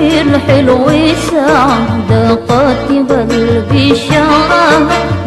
الحلو سعدقت قلبي شعر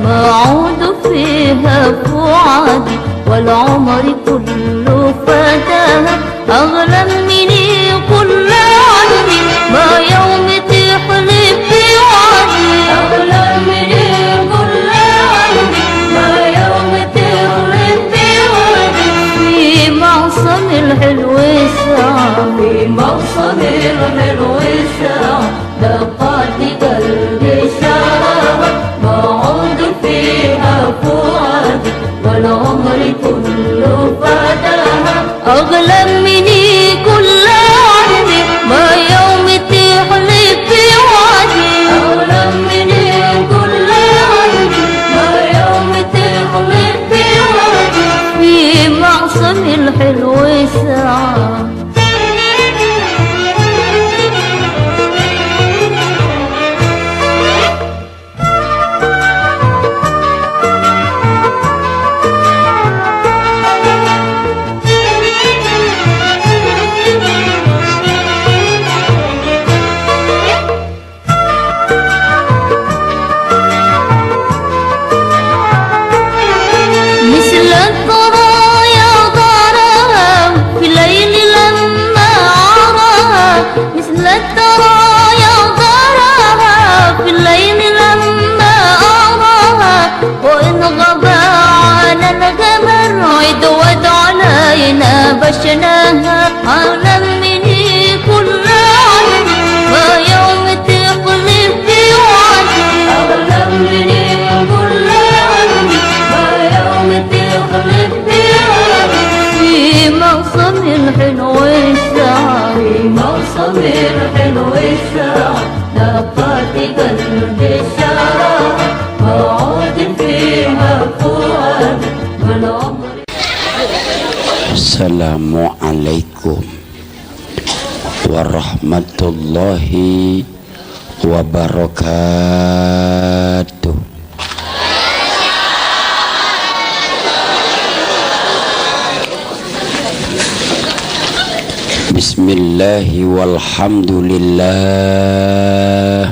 ما عود فيها فؤادي والعمر كله فتاها أغلى مني كل عندي ما يوم تحلف في وعدي أغلى مني كل عندي ما يوم تحلف في وعدي في معصم الحلو ساعة في معصم الحلو ساعة دقات قلبي شرارة ما عود فيها فؤادي والعمر كله فداها أغلى مني كل عندي ما يوم تحلف في وعدي أغلى مني كل عندي ما يوم تحلف في وعدي في معصم الحلو ساعة بشناها أغلى مني كل عندي ما يوم تقلب في وعدي أغلى مني كل عندي ما يوم تقلب في وعدي في معصم الحلو الساعة في معصم الحلو الساعة دقات قلبي شرارة موعود فيها فؤادي والعمر. Assalamualaikum warahmatullahi wabarakatuh. Bismillahi walhamdulillah.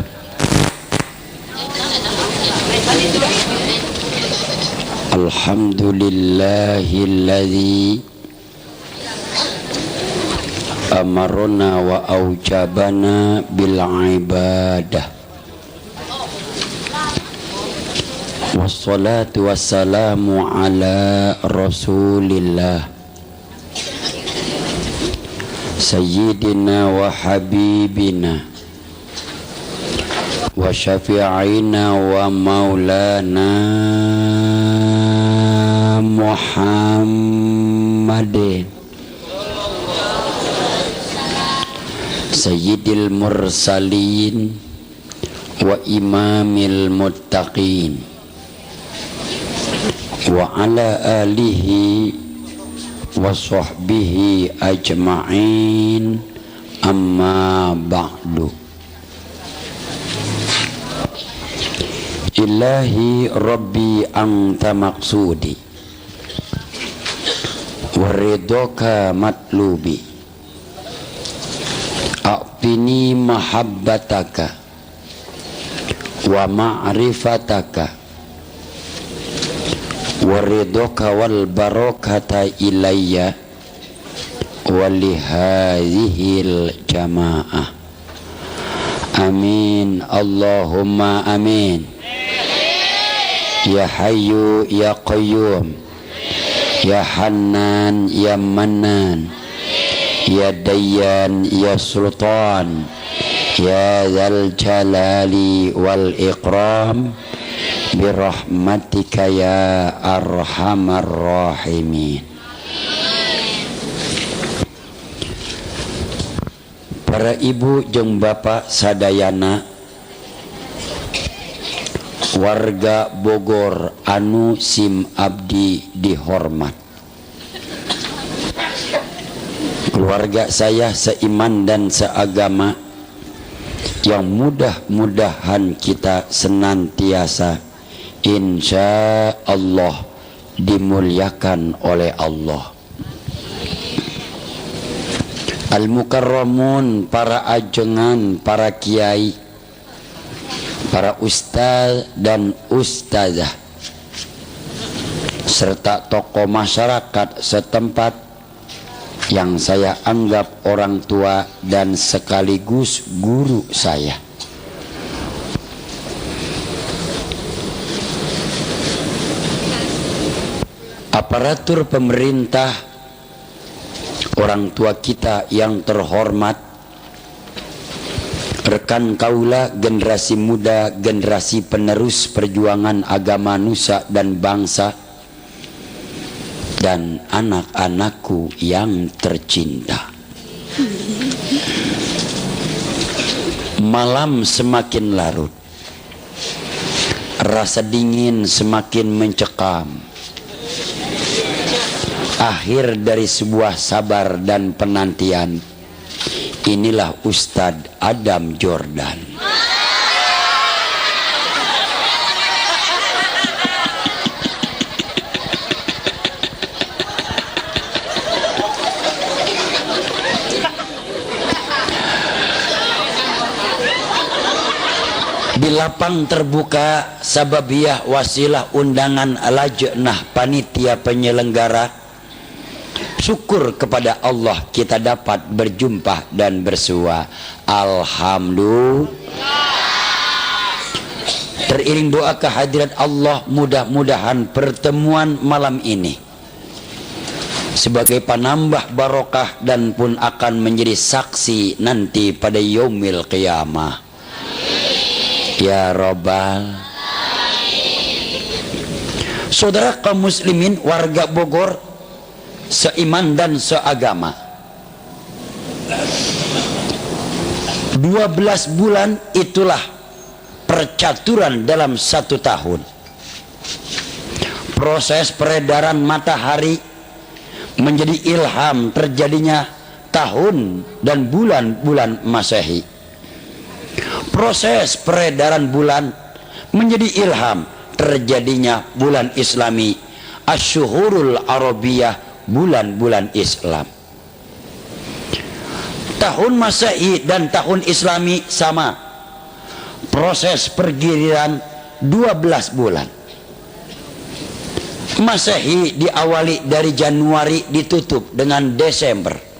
Alhamdulillahilladzi amarna wa aujabana bil ibadah wassalatu wassalamu ala rasulillah sayyidina wa habibina wa syafi'ina wa maulana Muhammadin Sayyidil mursalin wa imamil muttaqin wa ala alihi wa sahbihi ajma'in amma ba'du. Ilahi rabbi anta maqsudi wa ridhoka matlubi a'tini mahabbataka wa ma'rifataka wa ridhoka wal barakata ilayya wa li hadhil jamaah. Amin Allahumma amin. Ya Hayyu ya Qayyum ya Hannan ya Mannan ya Dayyan ya Sultan ya Dzal Jalali wal Ikram birahmatika ya arhamar rahimin. Para ibu jeung bapak sadayana warga Bogor anu sim abdi dihormat, keluarga saya seiman dan seagama yang mudah-mudahan kita senantiasa insya Allah dimuliakan oleh Allah. Al-mukarramun, para ajengan, para kiai, para ustaz dan ustazah, serta tokoh masyarakat setempat yang saya anggap orang tua dan sekaligus guru saya. Aparatur pemerintah, orang tua kita yang terhormat, rekan kaula generasi muda, generasi penerus perjuangan agama nusa dan bangsa, dan anak-anakku yang tercinta. Malam semakin larut, rasa dingin semakin mencekam. Akhir dari sebuah sabar dan penantian, inilah Ustadz Adam Jordan. Di lapang terbuka sababiyah wasilah undangan lajnah panitia penyelenggara, syukur kepada Allah kita dapat berjumpa dan bersua. Alhamdulillah. Teriring doa kehadirat Allah, mudah-mudahan pertemuan malam ini sebagai penambah barokah dan pun akan menjadi saksi nanti pada yaumil qiyamah. Ya Rabbal. Saudara kaum muslimin, warga Bogor seiman dan seagama, 12 bulan itulah percaturan dalam 1 tahun. Proses peredaran matahari menjadi ilham terjadinya tahun dan bulan-bulan Masehi. Proses peredaran bulan menjadi ilham terjadinya bulan Islami, Asyhurul Arabiyah, bulan-bulan Islam. Tahun Masehi dan tahun Islami sama. Proses pergiliran 12 bulan. Masehi diawali dari Januari ditutup dengan Desember.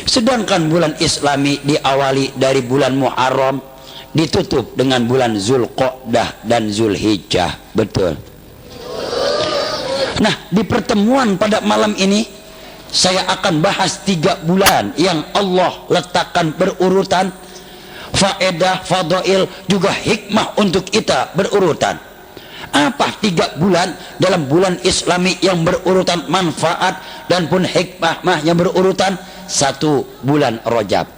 Sedangkan bulan Islami diawali dari bulan Muharram ditutup dengan bulan Zulqa'dah dan Zulhijjah. Betul. Nah, di pertemuan pada malam ini saya akan bahas 3 bulan yang Allah letakkan berurutan, faedah, fadail, juga hikmah untuk kita berurutan. Apa 3 bulan dalam bulan Islami yang berurutan manfaat dan pun hikmah yang berurutan? 1, bulan Rajab.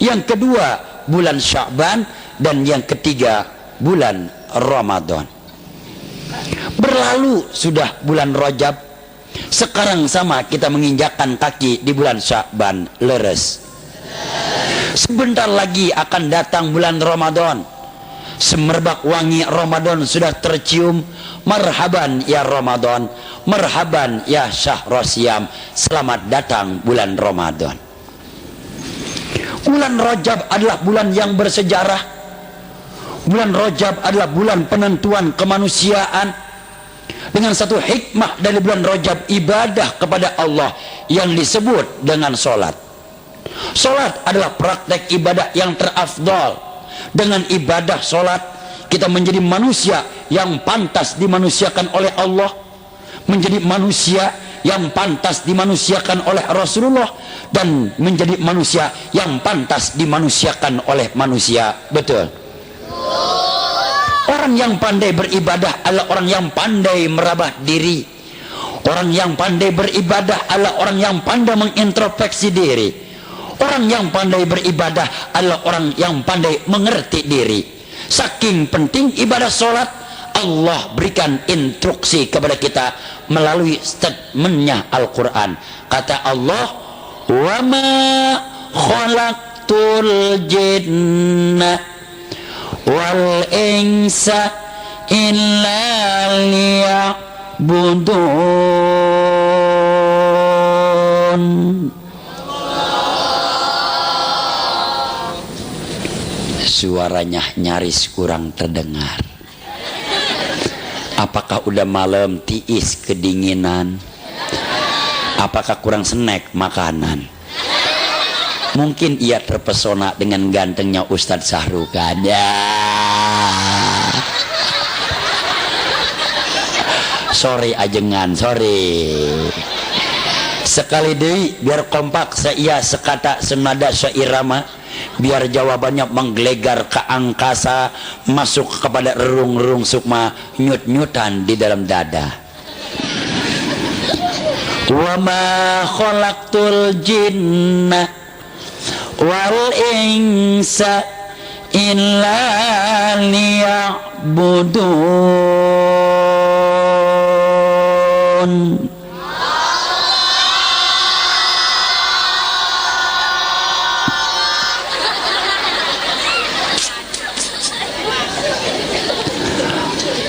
Yang kedua, bulan Sya'ban. Dan yang ketiga, bulan Ramadan. Berlalu sudah bulan Rajab. Sekarang sama kita menginjakkan kaki di bulan Sya'ban, leres. Sebentar lagi akan datang bulan Ramadan. Semerbak wangi Ramadan sudah tercium. Marhaban ya Ramadan, marhaban ya Syahrosiam. Selamat datang bulan Ramadan. Bulan Rajab adalah bulan yang bersejarah. Bulan Rajab adalah bulan penentuan kemanusiaan. Dengan satu hikmah dari bulan Rajab, ibadah kepada Allah yang disebut dengan solat. Solat adalah praktek ibadah yang terafdal. Dengan ibadah solat kita menjadi manusia yang pantas dimanusiakan oleh Allah, menjadi manusia yang pantas dimanusiakan oleh Rasulullah, dan menjadi manusia yang pantas dimanusiakan oleh manusia. Betul. Orang yang pandai beribadah adalah orang yang pandai merabah diri. Orang yang pandai beribadah adalah orang yang pandai mengintrospeksi diri. Orang yang pandai beribadah adalah orang yang pandai mengerti diri. Saking penting ibadah solat, Allah berikan instruksi kepada kita melalui statementnya Al-Quran. Kata Allah, wa ma khalaqtul jinna wal insa illa liya'budun. suaranya nyaris kurang terdengar. Apakah udah malam tiis kedinginan? Apakah kurang snack makanan? Mungkin ia terpesona dengan gantengnya Ustadz Sahrukan. Ya. Sorry ajengan, sorry. Sekali deui biar kompak saya sekata senada seirama, biar jawabannya menggelegar ke angkasa, masuk kepada relung-relung sukma, nyut-nyutan di dalam dada. Wa ma khalaqtul jinna wal insa illa liya'budun.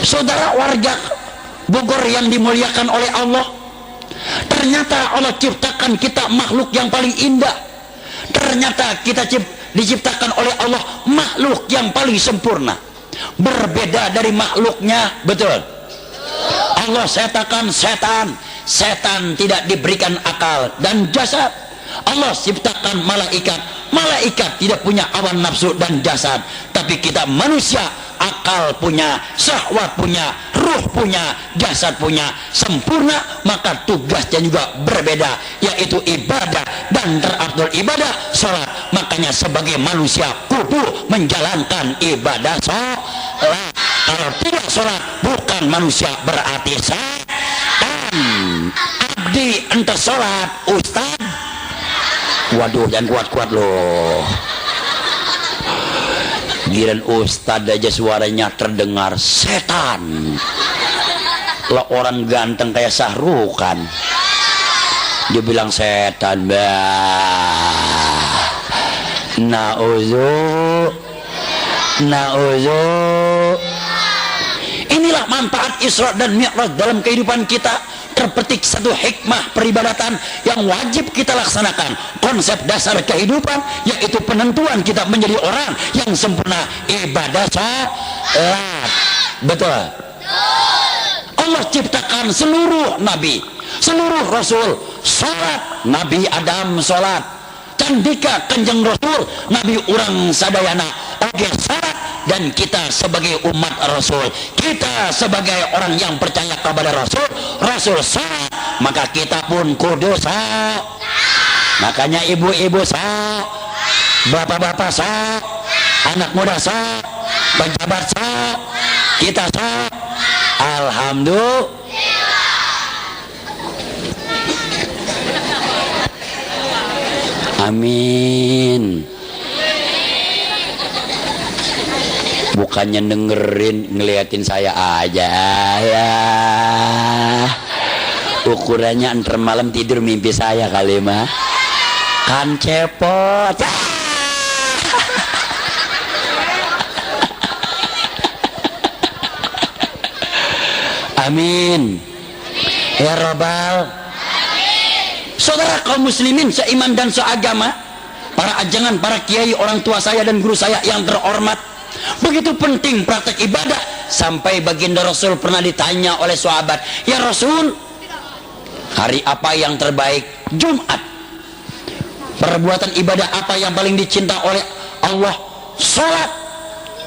Saudara warga Bogor yang dimuliakan oleh Allah, ternyata Allah ciptakan kita makhluk yang paling indah. Ternyata kita diciptakan oleh Allah makhluk yang paling sempurna, berbeda dari makhluknya. Betul. Allah ciptakan setan tidak diberikan akal dan jasad. Allah ciptakan malaikat tidak punya awan nafsu dan jasad. Tapi kita manusia, akal punya, syahwat punya, ruh punya, jasad punya, sempurna. Maka tugasnya juga berbeda, yaitu ibadah, dan terafdal ibadah sholat. Makanya sebagai manusia kudu menjalankan ibadah sholat. Kalau tidak sholat bukan manusia, berarti setan. Abdi ente sholat, ustad. Waduh, jangan kuat-kuat loh. Giran ustad aja suaranya terdengar setan. Lah orang ganteng kayak Sahrukan dia bilang setan. Nauzu. Inilah manfaat Isra dan Mi'raj dalam kehidupan kita. Terpetik satu hikmah peribadatan yang wajib kita laksanakan. Konsep dasar kehidupan yaitu penentuan kita menjadi orang yang sempurna, ibadah sholat. Betul. Allah ciptakan seluruh nabi, seluruh rasul sholat. Nabi Adam sholat, Candika Kanjeng Rasul Nabi urang sadayana oge sholat. Dan kita sebagai umat Rasul, kita sebagai orang yang percaya kepada Rasul sholat, maka kita pun kudu sholat. Makanya ibu-ibu sholat, bapak-bapak sholat, anak muda sholat, pejabat sholat, kita sholat. Alhamdulillah. Amin. Bukannya dengerin, ngeliatin saya aja ya. Ukurannya antar malam tidur mimpi saya kali mah. Kan cepot. Amin. Ya Rabbal. Saudara kaum muslimin seiman dan seagama, para ajangan, para kiai, orang tua saya dan guru saya yang terhormat, begitu penting praktek ibadah sampai baginda Rasul pernah ditanya oleh sahabat, ya Rasul, hari apa yang terbaik? Jumat. Perbuatan ibadah apa yang paling dicinta oleh Allah? Salat.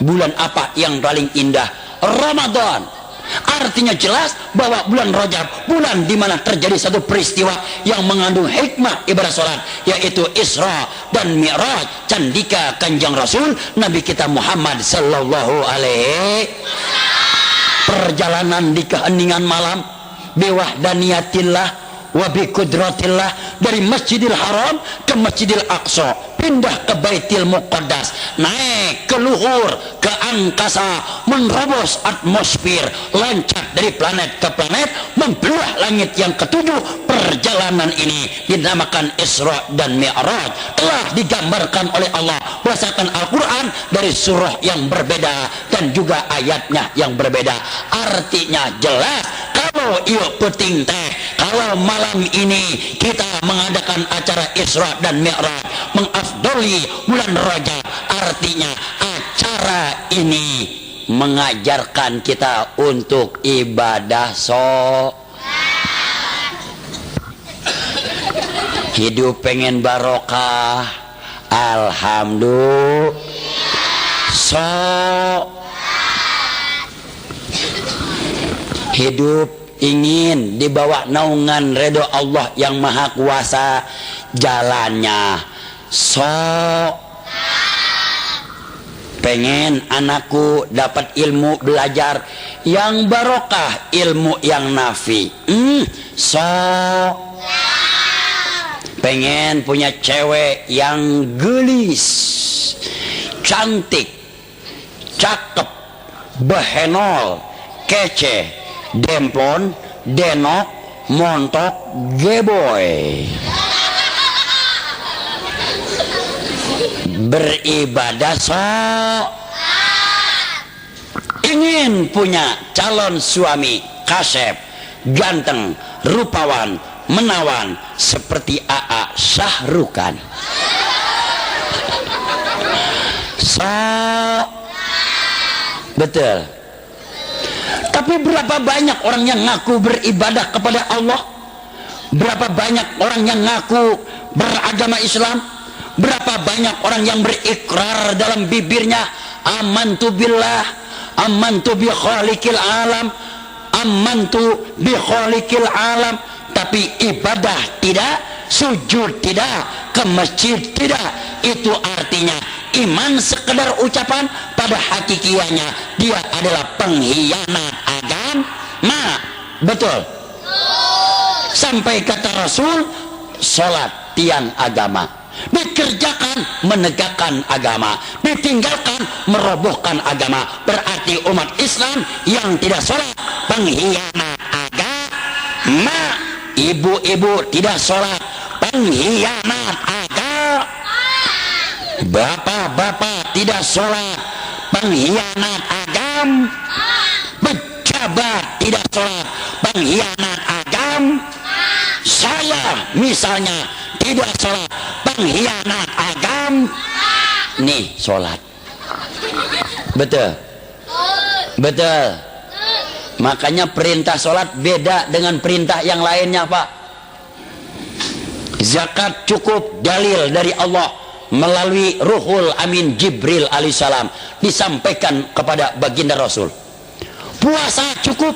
Bulan apa yang paling indah? Ramadan. Artinya jelas bahwa bulan Rajab, bulan di mana terjadi satu peristiwa yang mengandung hikmah ibadah salat, yaitu Isra dan Mi'raj, Candika Kanjeng Rasul Nabi kita Muhammad sallallahu alaihi. Perjalanan di keheningan malam, biwahdaniyatillah wa biqudratillah, dari Masjidil Haram ke Masjidil Aqsa, pindah ke Baitul Muqaddas, naik ke luhur, ke angkasa, menerobos atmosfer, loncat dari planet ke planet, membelah langit yang ketujuh. Perjalanan ini dinamakan Isra dan Mi'raj, telah digambarkan oleh Allah berdasarkan Al-Quran dari surah yang berbeda dan juga ayatnya yang berbeda. Artinya jelas, kalau iya penting teh, kalau malam ini kita mengadakan acara Isra dan Mi'raj, mengafdoli bulan Rajab, artinya acara Cara ini mengajarkan kita untuk ibadah hidup pengen barokah, alhamdulillah. Hidup ingin dibawa naungan ridho Allah yang maha kuasa, jalannya pengen anakku dapat ilmu belajar yang barokah, ilmu yang nafi. Pengen punya cewek yang gelis, cantik, cakep, behenol, kece, demplon, denok, montok, geboy. Beribadah ingin punya calon suami kasep, ganteng, rupawan, menawan seperti AA Syahrukan. Betul. Tapi berapa banyak orang yang ngaku beribadah kepada Allah? Berapa banyak orang yang ngaku beragama Islam? Berapa banyak orang yang berikrar dalam bibirnya amantu billah, amantu bi khaliqil alam, amantu bi khaliqil alam, tapi ibadah tidak, sujud tidak, ke masjid tidak. Itu artinya iman sekedar ucapan, pada hakikianya dia adalah pengkhianat agama. Betul. Sampai kata Rasul, salat tiang agama. Dikerjakan menegakkan agama, ditinggalkan merobohkan agama. Berarti umat Islam yang tidak sholat pengkhianat agama. Ibu-ibu tidak sholat pengkhianat agama. Bapak-bapak tidak sholat pengkhianat agama. Pejabat tidak sholat pengkhianat agama. Saya misalnya tidak sholat pengkhianat agama. Nih sholat. Betul. Betul. Makanya perintah sholat beda dengan perintah yang lainnya, Pak. Zakat cukup dalil dari Allah melalui Ruhul Amin Jibril alaihissalam disampaikan kepada baginda Rasul. Puasa cukup,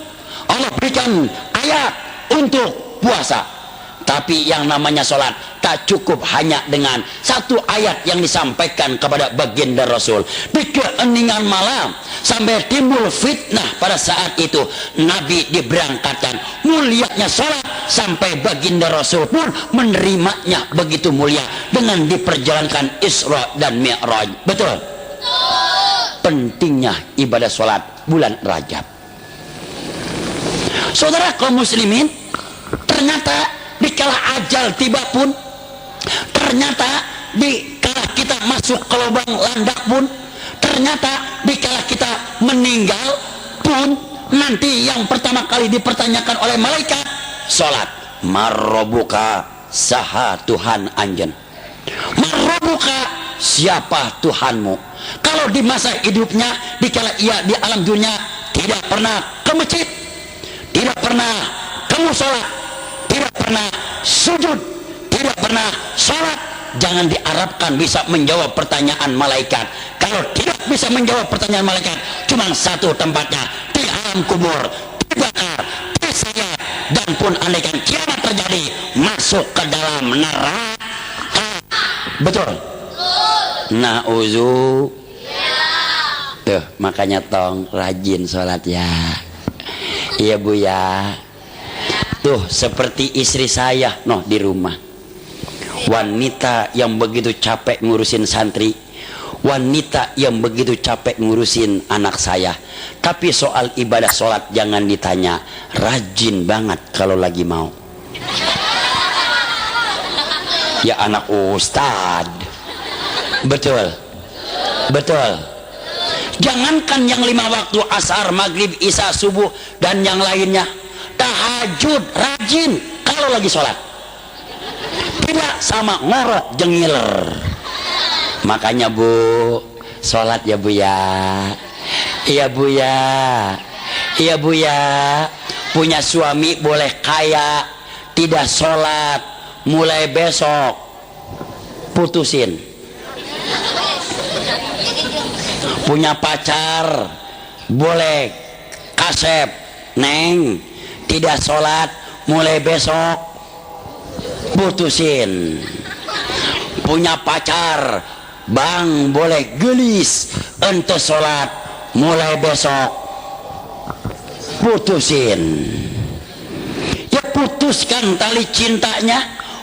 Allah berikan ayat untuk puasa. Tapi yang namanya sholat tak cukup hanya dengan satu ayat yang disampaikan kepada baginda Rasul. Di keheningan malam sampai timbul fitnah, pada saat itu Nabi diberangkatkan. Mulianya sholat sampai baginda Rasul pun menerimanya begitu mulia dengan diperjalankan Isra dan Mi'raj. Betul? Pentingnya ibadah sholat bulan Rajab. Saudara kaum muslimin, ternyata dikala ajal tiba pun, ternyata dikala kita masuk ke lubang landak pun, ternyata dikala kita meninggal pun, nanti yang pertama kali dipertanyakan oleh malaikat sholat. Marrobuka, saha Tuhan anjen. Marrobuka, siapa Tuhanmu? Kalau di masa hidupnya, dikala ia di alam dunia tidak pernah ke masjid, tidak pernah ke musola, tidak pernah sujud, tidak pernah sholat, jangan diharapkan bisa menjawab pertanyaan malaikat. Kalau tidak bisa menjawab pertanyaan malaikat, cuma satu tempatnya, di alam kubur, dibakar, disayat, dan pun andaikan kiamat terjadi, masuk ke dalam neraka. Betul? Na'udzu. Tuh, makanya tong rajin sholat ya. Iya Bu ya. Tuh seperti istri saya di rumah, wanita yang begitu capek ngurusin santri, wanita yang begitu capek ngurusin anak saya. Tapi soal ibadah sholat jangan ditanya, rajin banget kalau lagi mau. Ya anak ustad. Betul. Betul. Jangankan yang 5 waktu asar, maghrib, isya, subuh dan yang lainnya, tahajud rajin kalau lagi sholat, tidak sama ngorok jengiler. Makanya Bu, Sholat ya Bu ya. Iya Bu ya. Iya Bu ya. Punya suami boleh kaya, tidak sholat, mulai besok putusin. Punya pacar boleh kasep, neng, tidak sholat, mulai besok putusin. Punya pacar bang boleh gelis, ente sholat, mulai besok putusin. Ya putuskan tali cintanya,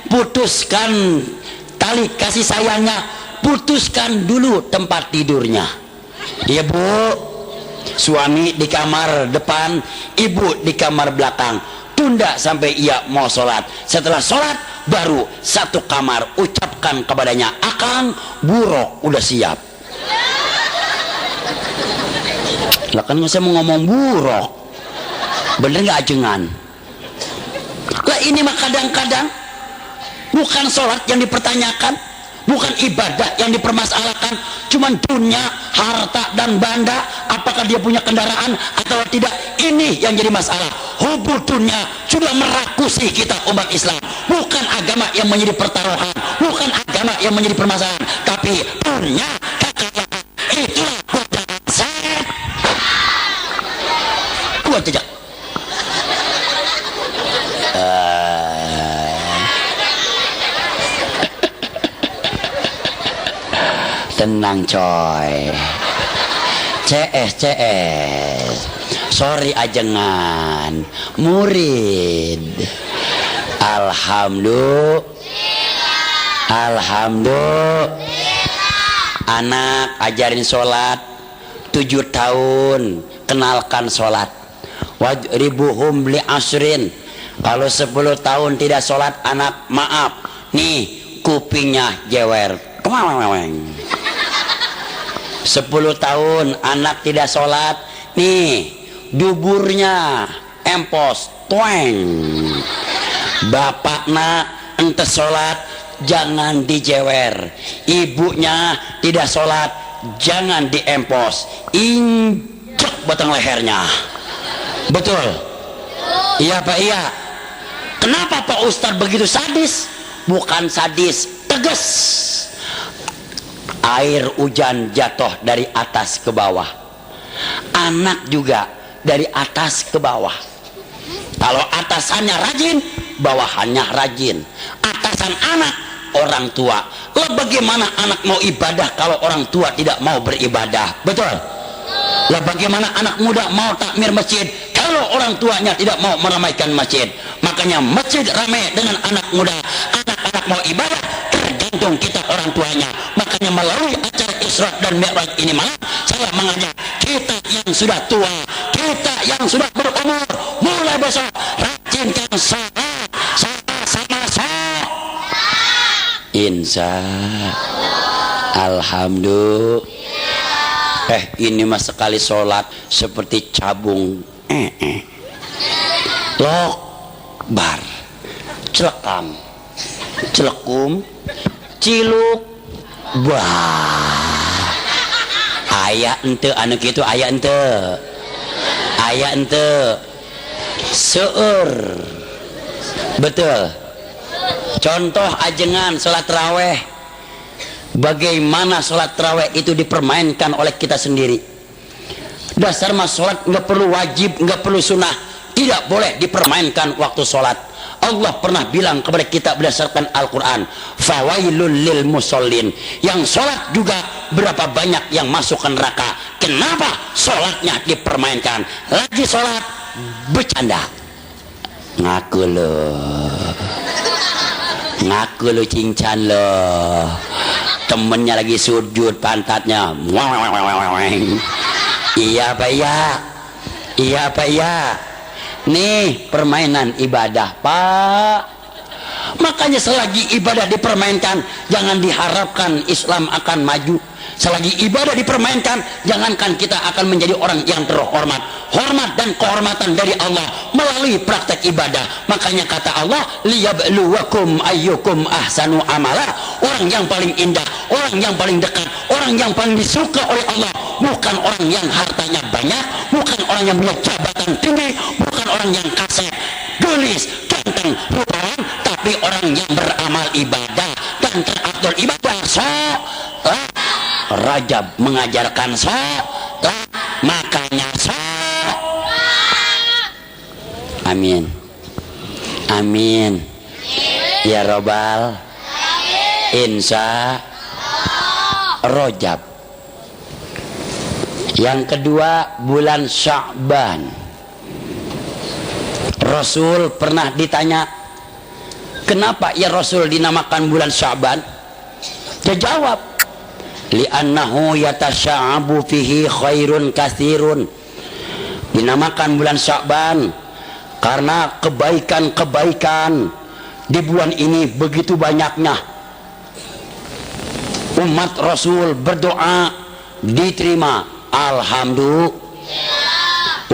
putuskan tali kasih sayangnya, putuskan dulu tempat tidurnya. Ya Bu, suami di kamar depan, ibu di kamar belakang. Tunda sampai ia mau sholat. Setelah sholat baru satu kamar, ucapkan kepadanya, akang buruk udah siap. Lah kan saya mau ngomong buruk, bener nggak ajengan? Lah ini mah kadang-kadang bukan sholat yang dipertanyakan, bukan ibadah yang dipermasalahkan, cuman dunia, harta dan benda, apakah dia punya kendaraan atau tidak, ini yang jadi masalah. Hubur dunia sudah merakusi kita umat Islam. Bukan agama yang menjadi pertaruhan, bukan agama yang menjadi permasalahan, tapi dunia, kekayaan, itulah godaan setan. Kuat aja. Tenang coy. CS sorry ajengan murid. Alhamdulillah. Anak ajarin sholat 7 tahun, kenalkan sholat. Wadribuhum li asrin. Kalau 10 tahun tidak sholat, anak maaf nih kupingnya jewer. 10 tahun anak tidak sholat, nih duburnya empos tueng. Bapaknya ente sholat, jangan dijewer. Ibunya tidak sholat, jangan diempos, injek batang lehernya. Betul? Iya Pak, iya. Kenapa Pak Ustadz begitu sadis? Bukan sadis, tegas. Air hujan jatuh dari atas ke bawah, anak juga dari atas ke bawah. Kalau atasannya rajin, bawahannya rajin. Atasan anak, orang tua. Lah bagaimana anak mau ibadah kalau orang tua tidak mau beribadah? Betul? Lah bagaimana anak muda mau takmir masjid kalau orang tuanya tidak mau meramaikan masjid? Makanya masjid ramai dengan anak muda. Anak-anak mau ibadah, tergantung kita orang tuanya. Makanya melalui acara Isra dan Mi'raj ini malam, saya mengajak kita yang sudah tua, kita yang sudah berumur, mulai besok rajinkan sholat sama-sama. Insya Alhamdulillah. Ini mah sekali sholat seperti cabung lokbar, celekam, celekum, ciluk, bah. Aya ente anu kitu, aya ente seueur. Betul. Contoh ajengan sholat taraweh. Bagaimana sholat taraweh itu dipermainkan oleh kita sendiri. Dasar mas sholat nggak perlu wajib, nggak perlu sunnah, tidak boleh dipermainkan waktu sholat. Allah pernah bilang kepada kita berdasarkan Al-Quran, fawailul lil musallin. Yang sholat juga berapa banyak yang masuk ke neraka. Kenapa sholatnya dipermainkan? Lagi sholat bercanda. Ngaku lo cincang lo. Temennya lagi sujud pantatnya. Iya Pak ya, iya Pak ya. Nih permainan ibadah Pak. Makanya selagi ibadah dipermainkan, jangan diharapkan Islam akan maju. Selagi ibadah dipermainkan, jangankan kita akan menjadi orang yang terhormat. Hormat dan kehormatan dari Allah melalui praktek ibadah. Makanya kata Allah, liyabluwakum ayyukum ahsanu amala. orang yang paling indah, orang yang paling dekat, orang yang paling disuka oleh Allah, bukan orang yang hartanya banyak, bukan orang yang punya jabatan tinggi, bukan orang yang kasar, gelis, ganteng, rupawan, tapi orang yang beramal ibadah dan teratur ibadah. Sholat. Rajab mengajarkan sholat, makanya sholat. Amin, amin ya robbal insya Rajab. Yang kedua, bulan Sya'ban. Rasul pernah ditanya, kenapa ya Rasul dinamakan bulan Sya'ban? Dia jawab, li'annahu yatasya'abu fihi khairun katsirun. Dinamakan bulan Sya'ban karena kebaikan-kebaikan di bulan ini begitu banyaknya. Umat Rasul berdoa diterima, alhamdulillah.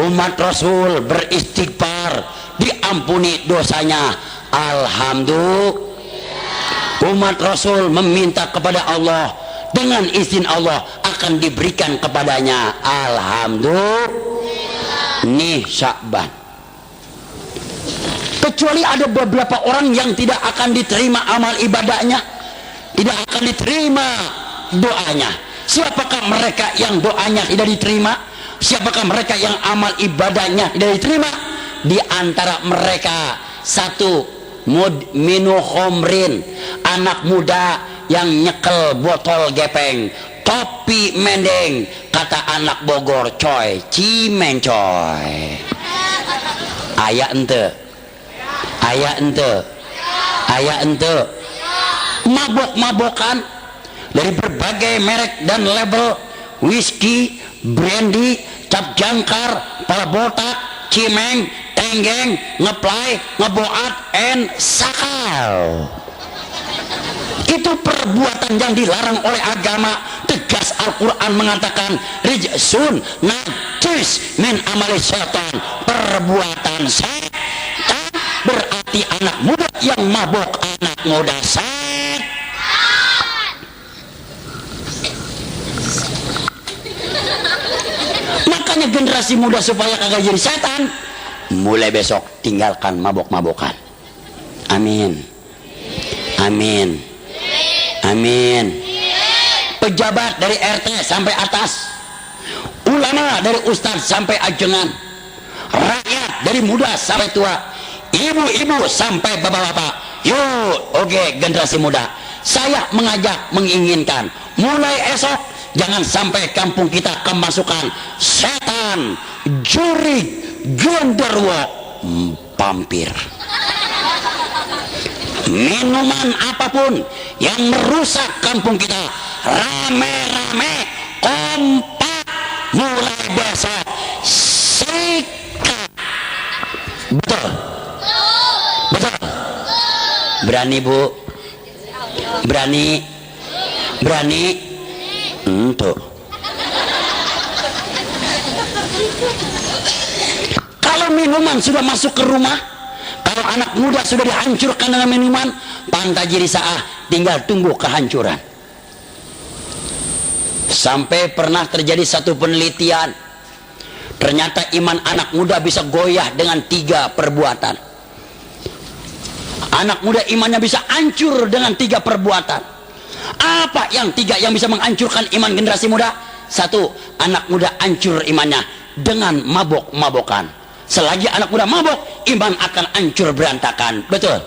Umat Rasul beristighfar diampuni dosanya, alhamdulillah. Umat Rasul meminta kepada Allah, dengan izin Allah akan diberikan kepadanya, alhamdulillah. Nih Sya'ban. Kecuali ada beberapa orang yang tidak akan diterima amal ibadahnya, tidak akan diterima doanya. Siapakah mereka yang doanya tidak diterima? Siapakah mereka yang amal ibadahnya tidak diterima? Di antara mereka, satu, mudminu khomrin, anak muda yang nyekel botol gepeng, topi mendeng, kata anak Bogor, coy, cimen coy. Aya ente, aya ente, aya ente. Mabok-mabokan dari berbagai merek dan label, whisky, brandy, cap jangkar, pala botak, cimeng, tenggeng, ngeplay, ngeboat, and sakal. Itu perbuatan yang dilarang oleh agama. Tegas Al-Quran mengatakan, rijsun najis min amali syaitan. Perbuatan setan. Berarti anak muda yang mabok, anak muda setan. Makanya generasi muda supaya kagak jadi setan, mulai besok tinggalkan mabok-mabokan. Amin, amin, amin. Pejabat dari RT sampai atas, ulama dari ustadz sampai ajengan, rakyat dari muda sampai tua, ibu-ibu sampai bapak-bapak. Yuk, oke, generasi muda, saya mengajak, menginginkan, mulai esok jangan sampai kampung kita kemasukan setan, jurik, genderwo, pampir. Minuman apapun yang merusak kampung kita, rame-rame, kompak, mulai besok sikat. Betul? Betul? Berani bu? Berani? Berani? Tuh. Kalau minuman sudah masuk ke rumah, kalau anak muda sudah dihancurkan dengan minuman, pantajiri saah, tinggal tunggu kehancuran. Sampai pernah terjadi satu penelitian, ternyata iman anak muda bisa goyah dengan 3 perbuatan. Anak muda imannya bisa hancur dengan 3 perbuatan. Apa yang 3 yang bisa menghancurkan iman generasi muda? 1, anak muda hancur imannya dengan mabok-mabokan. Selagi anak muda mabok, iman akan hancur berantakan. Betul?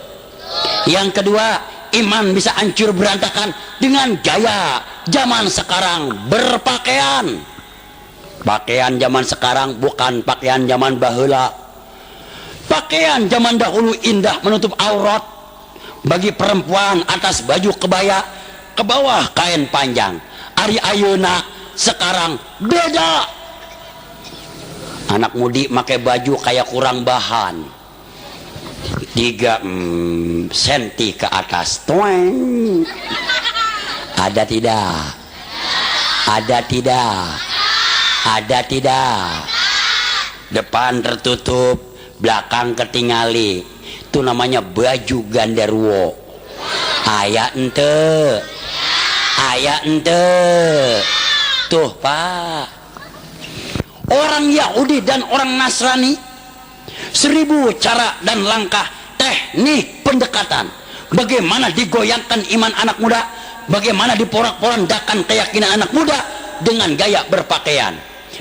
Yang kedua, iman bisa hancur berantakan dengan gaya zaman sekarang berpakaian. Pakaian zaman sekarang bukan pakaian zaman baheula. Pakaian zaman dahulu indah, menutup aurat. Bagi perempuan atas baju kebaya, ke bawah kain panjang. Ari ayeuna sekarang beda. Anak mudi pakai baju kayak kurang bahan, 3 senti ke atas. Tueng. Ada tidak? Ada tidak? Ada tidak? Depan tertutup, belakang ketingali. Itu namanya baju gandarwo. Aya ente. Aya ente. Tuh Pak, orang Yahudi dan orang Nasrani 1000 cara dan langkah teknik pendekatan bagaimana digoyangkan iman anak muda, bagaimana diporak-porandakan keyakinan anak muda dengan gaya berpakaian,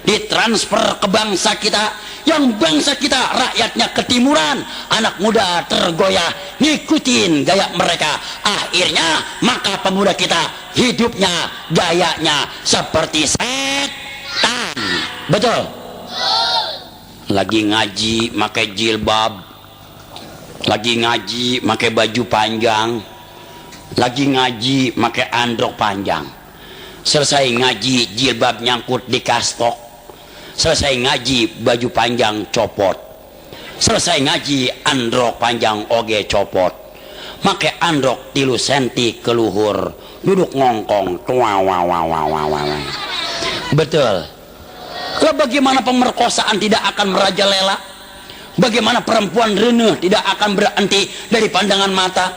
ditransfer ke bangsa kita, yang bangsa kita rakyatnya ketimuran, anak muda tergoyah ngikutin gaya mereka, akhirnya maka pemuda kita hidupnya gayanya seperti setan. Betul? Lagi ngaji pakai jilbab, lagi ngaji pakai baju panjang, lagi ngaji pakai androk panjang, selesai ngaji jilbab nyangkut di kastok, selesai ngaji baju panjang copot, selesai ngaji androk panjang oge copot, make androk 3 senti keluhur, duduk ngongkong. Betul? Lah bagaimana pemerkosaan tidak akan merajalela? Bagaimana perempuan reneh tidak akan berhenti dari pandangan mata?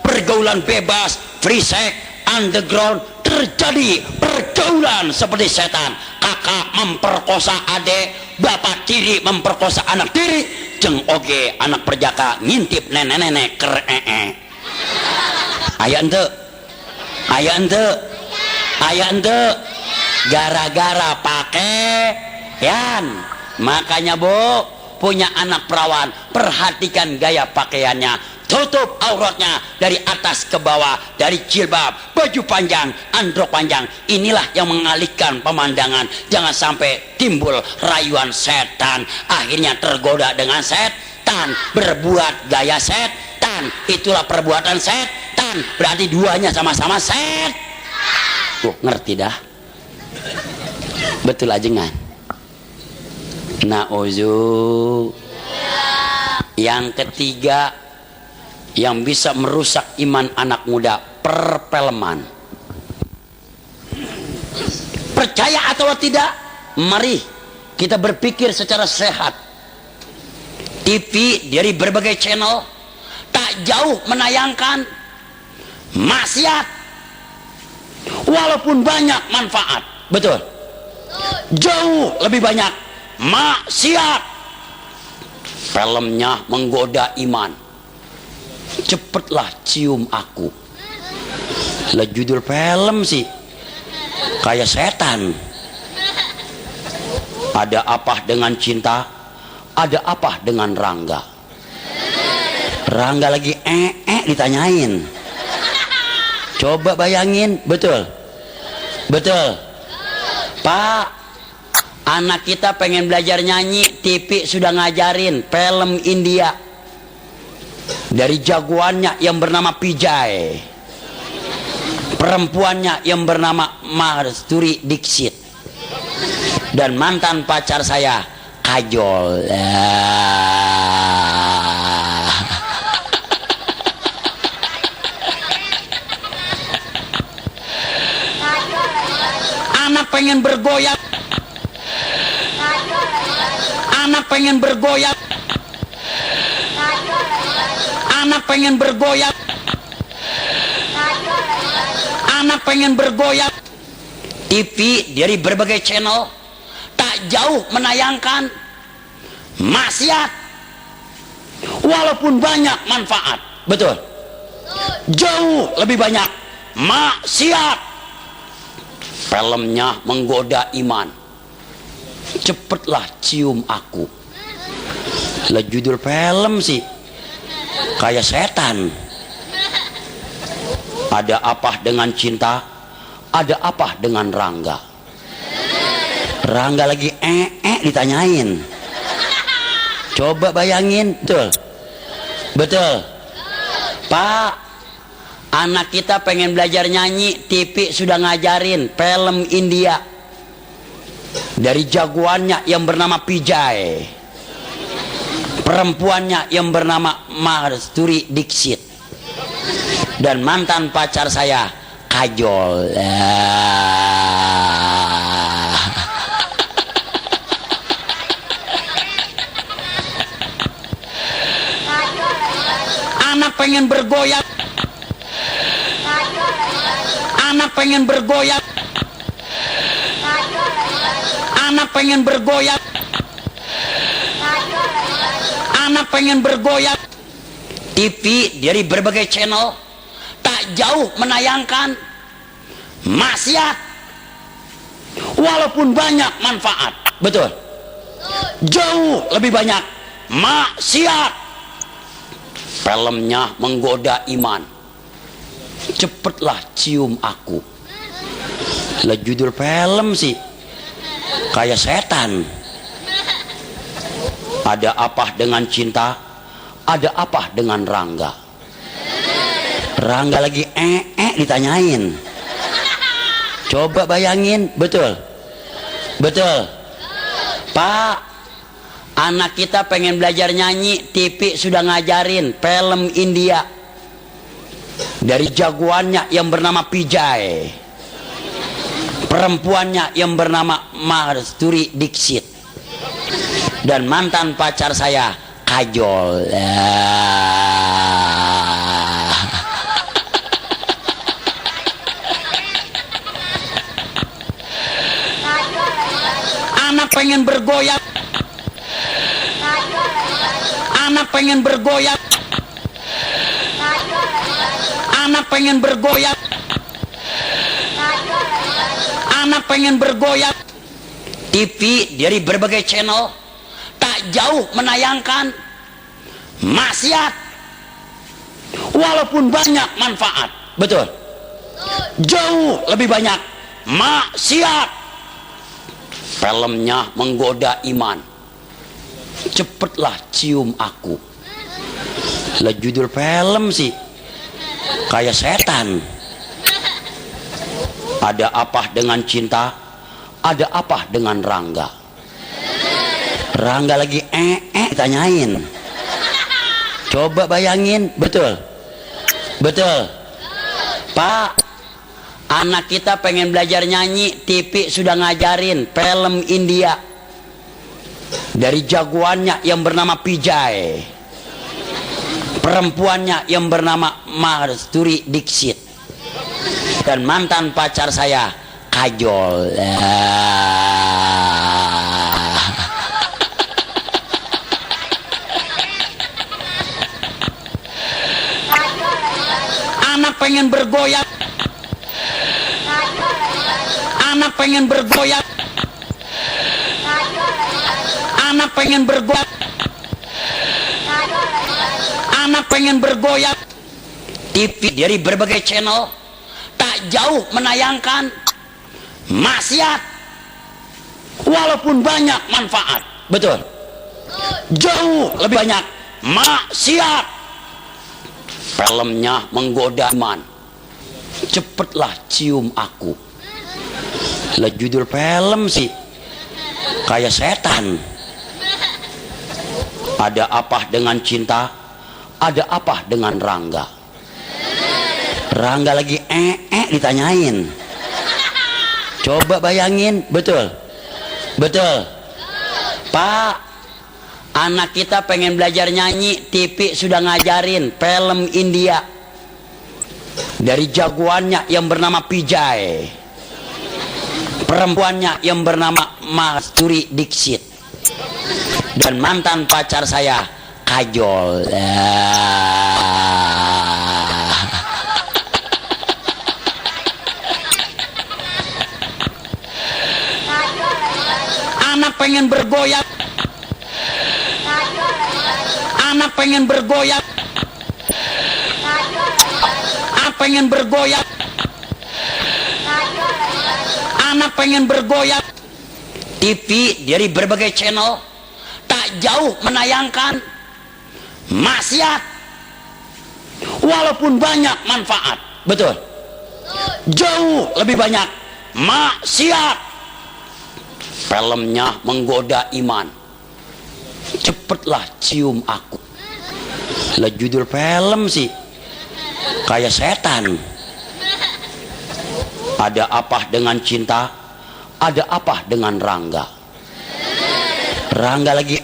Pergaulan bebas, free sex, underground, terjadi pergaulan seperti setan. Kakak memperkosa adik, bapak tiri memperkosa anak tiri, jeng oge anak perjaka ngintip nenek-nenek keree. Aya ente, aya ente, aya ente, gara-gara pakaian. Makanya Bu, punya anak perawan, perhatikan gaya pakaiannya, tutup auratnya dari atas ke bawah, dari jilbab, baju panjang, androk panjang. Inilah yang mengalihkan pemandangan, jangan sampai timbul rayuan setan, akhirnya tergoda dengan setan, berbuat gaya setan. Itulah perbuatan setan, berarti duanya sama-sama setan. Ngerti dah? Betul ajengan. Nauzu. Yang ketiga yang bisa merusak iman anak muda, perfilman. Percaya atau tidak, mari kita berpikir secara sehat. TV dari berbagai channel tak jauh menayangkan maksiat, walaupun banyak manfaat. Betul? Jauh lebih banyak maksiat. Filmnya menggoda iman. Cepetlah cium aku. Lah judul film sih kayak setan. Ada apa dengan cinta? Ada apa dengan Rangga? Rangga lagi ditanyain. Coba bayangin. Betul? Betul? Pak, anak kita pengen belajar nyanyi, TV sudah ngajarin film India dari jagoannya yang bernama Pijay, perempuannya yang bernama Madhuri Dixit, dan mantan pacar saya Kajol. Anak pengen bergoyang, anak pengen bergoyang, anak pengen bergoyang, anak pengen bergoyang. TV dari berbagai channel tak jauh menayangkan maksiat, walaupun banyak manfaat. Betul? Jauh lebih banyak maksiat. Filmnya menggoda iman. Cepetlah cium aku. Lah judul film sih kayak setan. Ada apa dengan cinta? Ada apa dengan Rangga? Rangga lagi ditanyain. Coba bayangin. Betul? Betul? Pak, anak kita pengen belajar nyanyi, TV sudah ngajarin film India dari jagoannya yang bernama Pijay, perempuannya yang bernama Madhuri Dixit, dan mantan pacar saya Kajol. Anak pengen bergoyang, Anak pengen bergoyang. Anak pengen bergoyang. Anak pengen bergoyang. TV dari berbagai channel tak jauh menayangkan maksiat, walaupun banyak manfaat. Betul, jauh lebih banyak maksiat. Filmnya menggoda iman. Cepetlah cium aku. Lah judul film sih kayak setan. Ada apa dengan cinta? Ada apa dengan Rangga? Rangga lagi ditanyain. Coba bayangin, betul? Betul. Pak, anak kita pengen belajar nyanyi, TV sudah ngajarin film India. Dari jagoannya yang bernama Pijay, perempuannya yang bernama Madhuri Dixit, dan mantan pacar saya Kajol. Anak pengen bergoyang. Anak pengen bergoyang. Anak pengen bergoyang. Anak pengen bergoyang. TV dari berbagai channel tak jauh menayangkan maksiat, walaupun banyak manfaat. Betul, jauh lebih banyak maksiat. Filmnya menggoda iman. Cepetlah cium aku. Lah judul film sih kayak setan. Ada apa dengan cinta? Ada apa dengan Rangga? Rangga lagi ditanyain. Coba bayangin, betul? Betul. Pak, anak kita pengen belajar nyanyi, TV sudah ngajarin film India. Dari jagoannya yang bernama Pijay, perempuannya yang bernama Madhuri Dixit, dan mantan pacar saya Kajol. Anak pengen bergoyang. Anak pengen bergoyang. Anak pengen bergoyang. Anak pengen bergoyang. TV dari berbagai channel tak jauh menayangkan maksiat, walaupun banyak manfaat. Betul, jauh lebih banyak maksiat. Filmnya menggoda iman. Cepetlah cium aku. Lah judul film sih kayak setan. Ada apa dengan cinta? Ada apa dengan Rangga? Rangga lagi ditanyain. Coba bayangin, betul? Betul. Pak, anak kita pengen belajar nyanyi, TV sudah ngajarin film India. Dari jagoannya yang bernama Pijay, perempuannya yang bernama Madhuri Dixit, dan mantan pacar saya Kajol. Anak pengen bergoyang. Anak pengen bergoyang. Anak pengen bergoyang. Anak pengen bergoyang. TV dari berbagai channel tak jauh menayangkan maksiat, walaupun banyak manfaat. Betul, jauh lebih banyak maksiat. Filmnya menggoda iman. Cepetlah cium aku. Lah judul film sih kayak setan. Ada apa dengan cinta? Ada apa dengan Rangga? Rangga lagi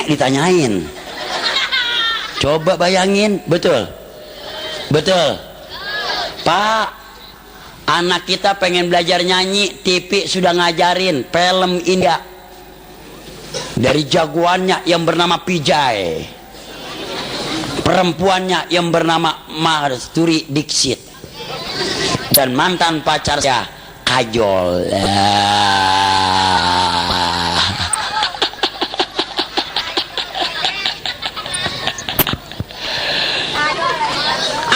ditanyain. Coba bayangin, betul? Betul. Pak, Anak kita pengen belajar nyanyi, TV sudah ngajarin film India dari jagoannya yang bernama Pijay, perempuannya yang bernama Madhuri Dixit, dan mantan pacarnya Kajol.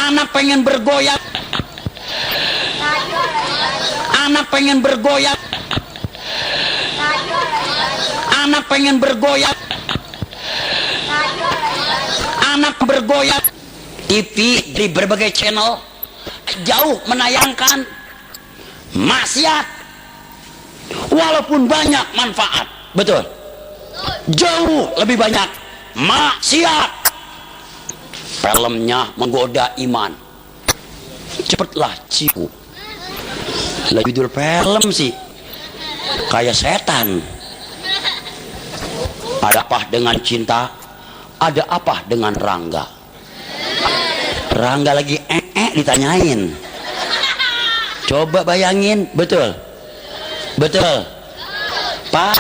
Anak pengen bergoyang, anak pengen bergoyang, anak pengen bergoyang, anak bergoyang. TV di berbagai channel jauh menayangkan maksiat, walaupun banyak manfaat, betul, jauh lebih banyak maksiat. Filmnya menggoda iman, cepatlah cipu. Lah judul film sih kayak setan. Ada apa dengan cinta? Ada apa dengan Rangga? Rangga lagi ditanyain. Coba bayangin, betul, betul, Pak.